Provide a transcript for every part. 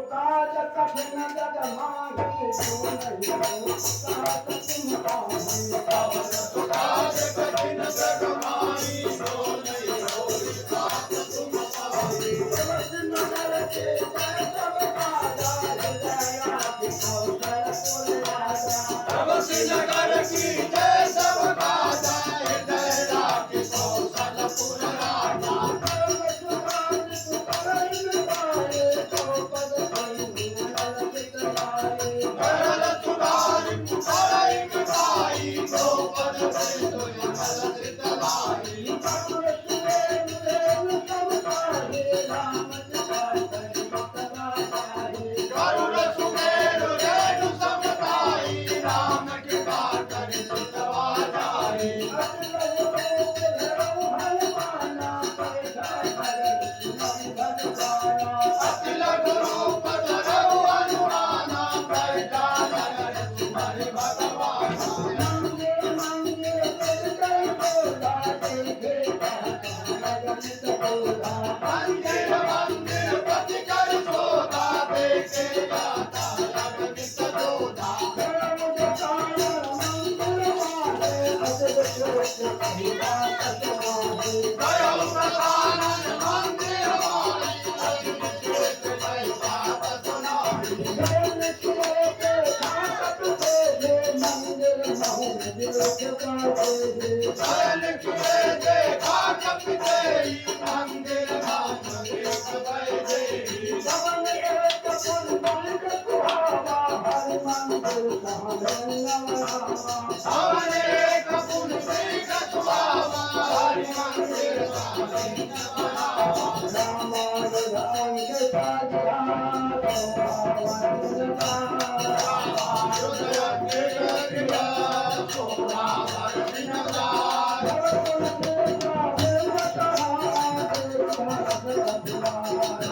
काज कठिन जग माही जो नहीं साथ तुम पाही पवन सुखाज कठिन जग माही जो नहीं होई साथ तुम पाही बस नगर के जय सब काजा जया कौशल कुल राजा तवस नगर की जय सब काजा हृदय राखी कौशलपुर राजा करल सुधारि पुकारै कटाई द्रौपद सिंधु विमल चितलाई करुण सुमेरु रेणु समताई राम कृपा करि चितवा जाई अति लघु रूप धरऊ हनुमाना पैठा नगर तुम्हारे भगवाना मंदिर मंदिर पति कर सोधा देखे जाता लगनित जोधा गयो प्रधानन मंदिर वाली अति विशेष कई बात सुनाई शरण किए देखा कपितेई मंदिर नाम एक बैदेई सावन एक पुण्य कथुआवा हरि मंदिर सावन नवावा हृदय गिरिया सोना वरदिन दार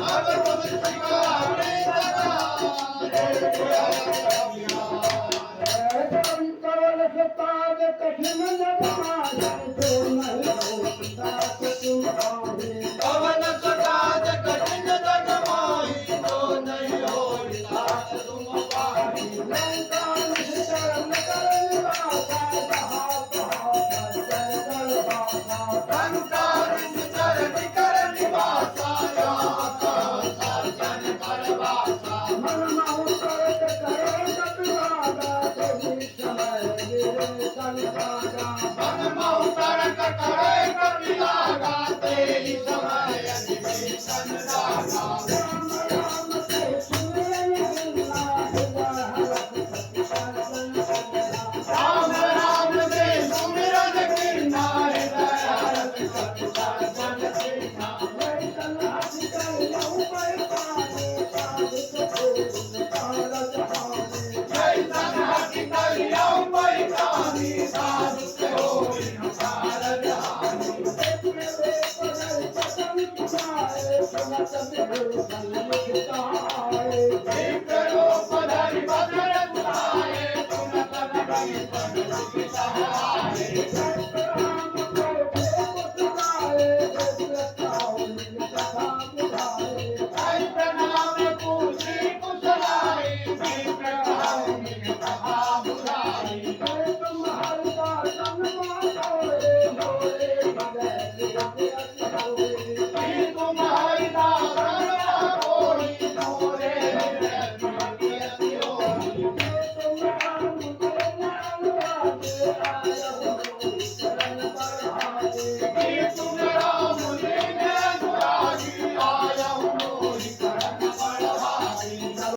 अब तुम सिंगारे कठिन जग माही जो नहीं साथ तुम पाही पवन सुखाज कठिन जग माही जो नहीं होई साथ तुम पाही कंकारिन चरण कर निवासा यहाँ कहाँ साजन करवासा मन महु तरक करे कपिलागा तेहि समय अधिवेशन जागा राम राम से सुमिरन कीना हृदय हरख सत सर्जन कीना जैसन हठि कहियौ पैठानी साधु से होई हमार जानी Thank you.